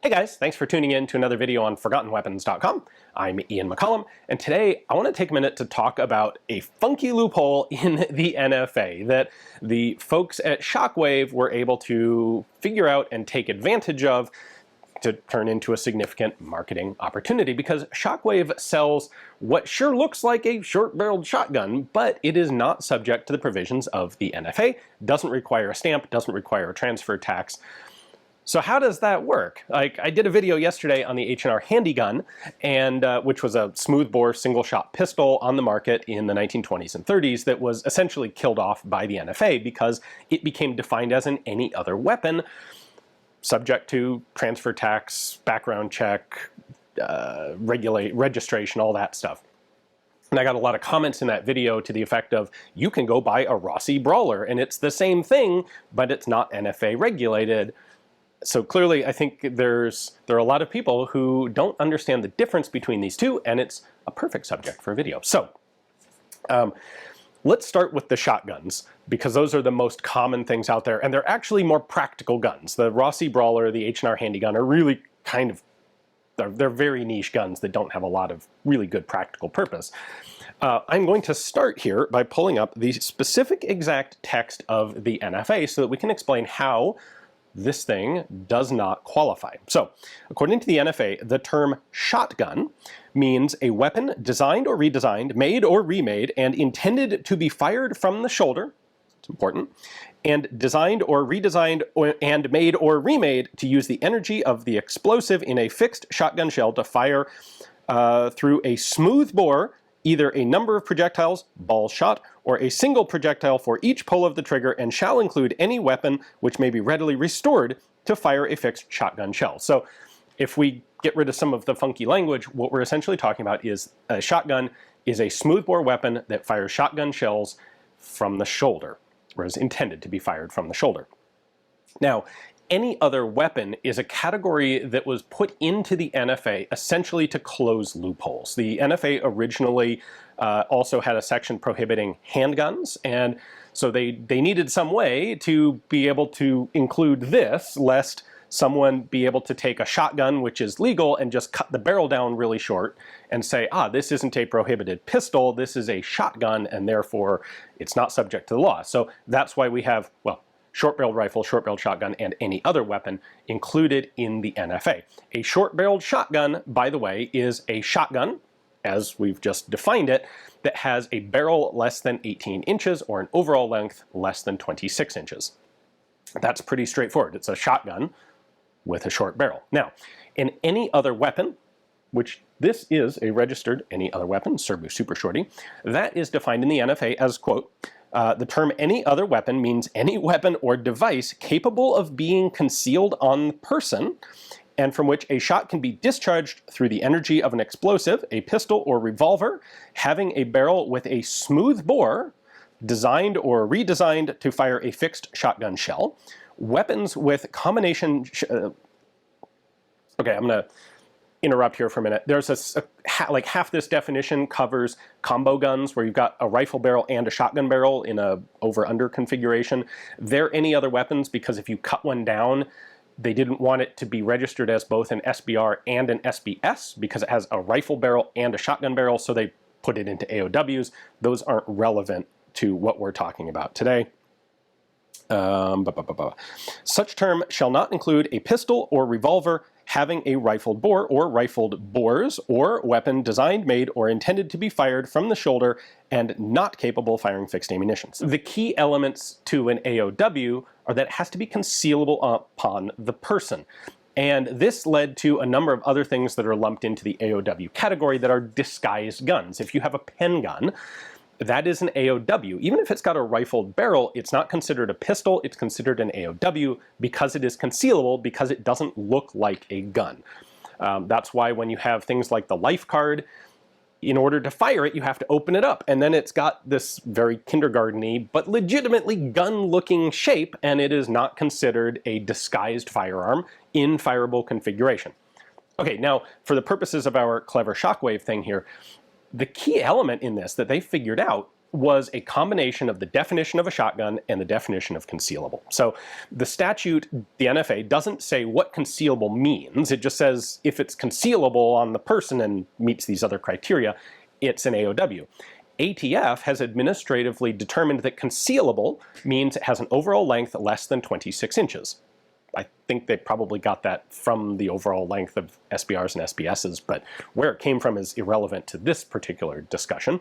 Hey guys, thanks for tuning in to another video on ForgottenWeapons.com. I'm Ian McCollum, and today I want to take a minute to talk about a funky loophole in the NFA that the folks at Shockwave were able to figure out and take advantage of to turn into a significant marketing opportunity, because Shockwave sells what sure looks like a short-barreled shotgun, but it is not subject to the provisions of the NFA, doesn't require a stamp, doesn't require a transfer tax. So how does that work? Like, I did a video yesterday on the H&R Handgun, and which was a smoothbore single-shot pistol on the market in the 1920s and 30s that was essentially killed off by the NFA because it became defined as an any other weapon, subject to transfer tax, background check, registration, all that stuff. And I got a lot of comments in that video to the effect of, you can go buy a Rossi Brawler, and it's the same thing, but it's not NFA regulated. So clearly, I think there are a lot of people who don't understand the difference between these two, and it's a perfect subject for a video. So let's start with the shotguns, because those are the most common things out there, and they're actually more practical guns. The Rossi Brawler, the H&R Handgun are really kind of, they're very niche guns that don't have a lot of really good practical purpose. I'm going to start here by pulling up the specific exact text of the NFA so that we can explain how this thing does not qualify. So, according to the NFA, the term shotgun means a weapon designed or redesigned, made or remade, and intended to be fired from the shoulder. It's important. And designed or redesigned and made or remade to use the energy of the explosive in a fixed shotgun shell to fire through a smooth bore, either a number of projectiles, ball shot, or a single projectile for each pull of the trigger, and shall include any weapon which may be readily restored to fire a fixed shotgun shell. So if we get rid of some of the funky language, what we're essentially talking about is a shotgun is a smoothbore weapon that fires shotgun shells from the shoulder, or is intended to be fired from the shoulder. Now, any other weapon is a category that was put into the NFA essentially to close loopholes. The NFA originally also had a section prohibiting handguns, and so they needed some way to be able to include this, lest someone be able to take a shotgun, which is legal, and just cut the barrel down really short and say, this isn't a prohibited pistol, this is a shotgun, and therefore it's not subject to the law. So that's why we have, well, short-barreled rifle, short-barreled shotgun, and any other weapon included in the NFA. A short-barreled shotgun, by the way, is a shotgun, as we've just defined it, that has a barrel less than 18 inches or an overall length less than 26 inches. That's pretty straightforward. It's a shotgun with a short barrel. Now, in any other weapon, which this is a registered any other weapon, Serbu Super Shorty, that is defined in the NFA as, quote, the term any other weapon means any weapon or device capable of being concealed on the person and from which a shot can be discharged through the energy of an explosive, a pistol or revolver, having a barrel with a smooth bore, designed or redesigned to fire a fixed shotgun shell, weapons with combination... okay, I'm going to interrupt here for a minute. There's like half this definition covers combo guns where you've got a rifle barrel and a shotgun barrel in a over-under configuration. They're any other weapons because if you cut one down, they didn't want it to be registered as both an SBR and an SBS because it has a rifle barrel and a shotgun barrel, so they put it into AOWs. Those aren't relevant to what we're talking about today. Such term shall not include a pistol or revolver having a rifled bore or rifled bores or weapon designed, made, or intended to be fired from the shoulder and not capable of firing fixed ammunition. The key elements to an AOW are that it has to be concealable upon the person. And this led to a number of other things that are lumped into the AOW category that are disguised guns. If you have a pen gun, that is an AOW. Even if it's got a rifled barrel, it's not considered a pistol, it's considered an AOW because it is concealable, because it doesn't look like a gun. That's why when you have things like the life card, in order to fire it, you have to open it up, and then it's got this very kindergarten-y, but legitimately gun-looking shape, and it is not considered a disguised firearm in fireable configuration. Okay, now, for the purposes of our clever shockwave thing here, the key element in this that they figured out was a combination of the definition of a shotgun and the definition of concealable. So the statute, the NFA, doesn't say what concealable means. It just says if it's concealable on the person and meets these other criteria, it's an AOW. ATF has administratively determined that concealable means it has an overall length less than 26 inches. I think they probably got that from the overall length of SBRs and SBSs, but where it came from is irrelevant to this particular discussion.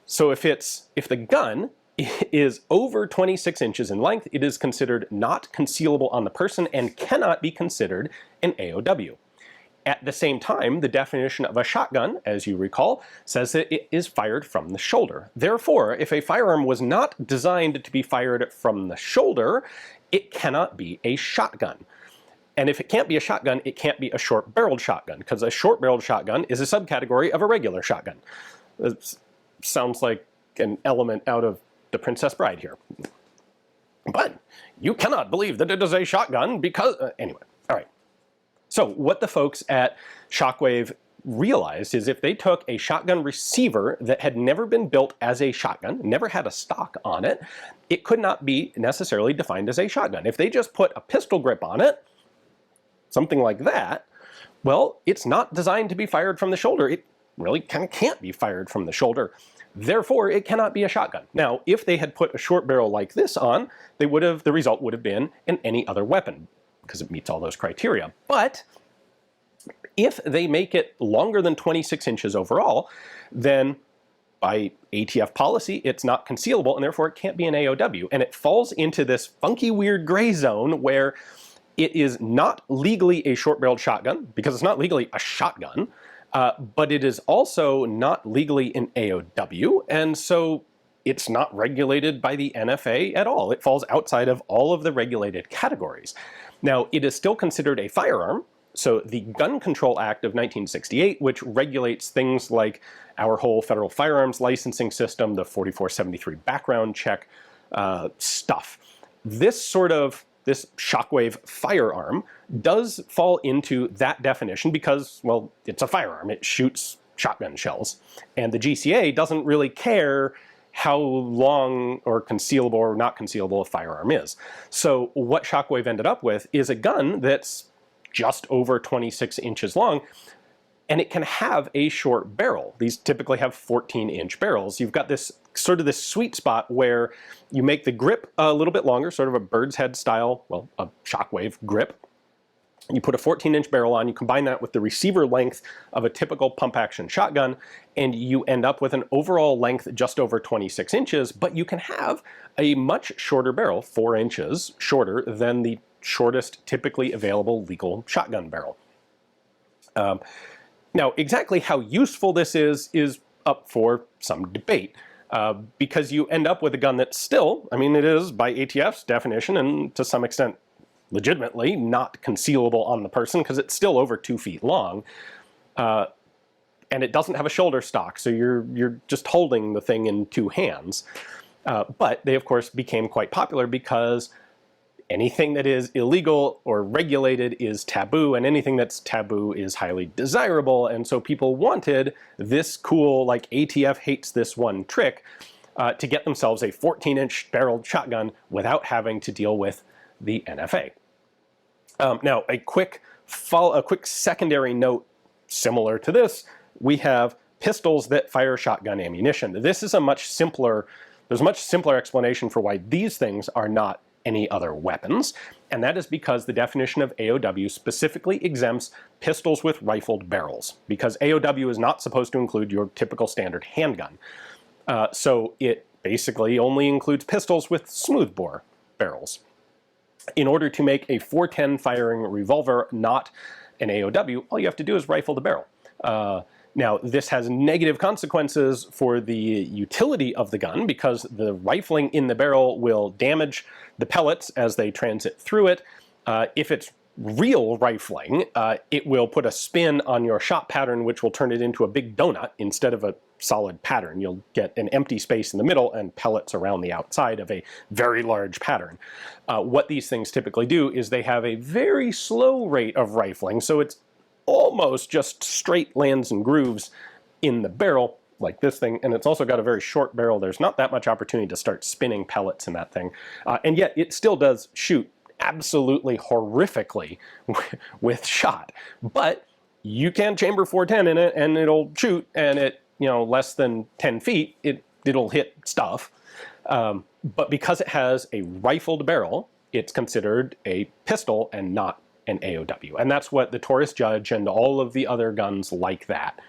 So if the gun is over 26 inches in length, it is considered not concealable on the person and cannot be considered an AOW. At the same time, the definition of a shotgun, as you recall, says that it is fired from the shoulder. Therefore, if a firearm was not designed to be fired from the shoulder, it cannot be a shotgun. And if it can't be a shotgun, it can't be a short-barreled shotgun, because a short-barreled shotgun is a subcategory of a regular shotgun. It sounds like an element out of The Princess Bride here. But you cannot believe that it is a shotgun because... anyway, all right. So what the folks at Shockwave realized is if they took a shotgun receiver that had never been built as a shotgun, never had a stock on it, it could not be necessarily defined as a shotgun. If they just put a pistol grip on it, something like that, well, it's not designed to be fired from the shoulder. It really kind of can't be fired from the shoulder. Therefore, it cannot be a shotgun. Now, if they had put a short barrel like this on, the result would have been an any other weapon, because it meets all those criteria. But if they make it longer than 26 inches overall, then by ATF policy, it's not concealable, and therefore it can't be an AOW. And it falls into this funky, weird gray zone where it is not legally a short-barreled shotgun, because it's not legally a shotgun, but it is also not legally an AOW, and so it's not regulated by the NFA at all. It falls outside of all of the regulated categories. Now, it is still considered a firearm, so the Gun Control Act of 1968, which regulates things like our whole federal firearms licensing system, the 4473 background check stuff. This shockwave firearm does fall into that definition because, well, it's a firearm. It shoots shotgun shells. And the GCA doesn't really care how long or concealable or not concealable a firearm is. So what Shockwave ended up with is a gun that's just over 26 inches long, and it can have a short barrel. These typically have 14-inch barrels. You've got this sort of this sweet spot where you make the grip a little bit longer, sort of a bird's head style, well, a Shockwave grip. You put a 14-inch barrel on, you combine that with the receiver length of a typical pump-action shotgun, and you end up with an overall length just over 26 inches, but you can have a much shorter barrel, 4 inches shorter than the shortest typically available legal shotgun barrel. Now, exactly how useful this is up for some debate, because you end up with a gun that's still, I mean, it is by ATF's definition, and to some extent legitimately not concealable on the person because it's still over 2 feet long, and it doesn't have a shoulder stock, so you're just holding the thing in 2 hands. But they, of course, became quite popular because anything that is illegal or regulated is taboo, and anything that's taboo is highly desirable, and so people wanted this cool, like, ATF hates this one trick to get themselves a 14-inch barreled shotgun without having to deal with the NFA. Now, a quick secondary note similar to this, we have pistols that fire shotgun ammunition. This is there's a much simpler explanation for why these things are not any other weapons, and that is because the definition of AOW specifically exempts pistols with rifled barrels, because AOW is not supposed to include your typical standard handgun. So it basically only includes pistols with smoothbore barrels. In order to make a .410 firing revolver not an AOW, all you have to do is rifle the barrel. Now, this has negative consequences for the utility of the gun because the rifling in the barrel will damage the pellets as they transit through it. If it's real rifling, it will put a spin on your shot pattern, which will turn it into a big donut instead of a solid pattern. You'll get an empty space in the middle and pellets around the outside of a very large pattern. What these things typically do is they have a very slow rate of rifling, so it's almost just straight lands and grooves in the barrel, like this thing, and it's also got a very short barrel. There's not that much opportunity to start spinning pellets in that thing, and yet it still does shoot absolutely horrifically with shot. But you can chamber 410 in it, and it'll shoot, and at less than 10 feet, it'll hit stuff. But because it has a rifled barrel, it's considered a pistol and not an AOW, and that's what the Taurus Judge and all of the other guns like that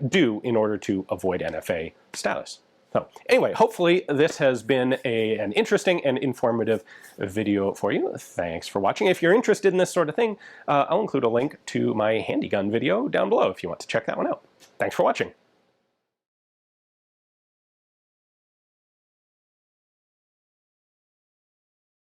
do in order to avoid NFA status. So anyway, hopefully this has been an interesting and informative video for you. Thanks for watching. If you're interested in this sort of thing, I'll include a link to my handgun video down below if you want to check that one out. Thanks for watching.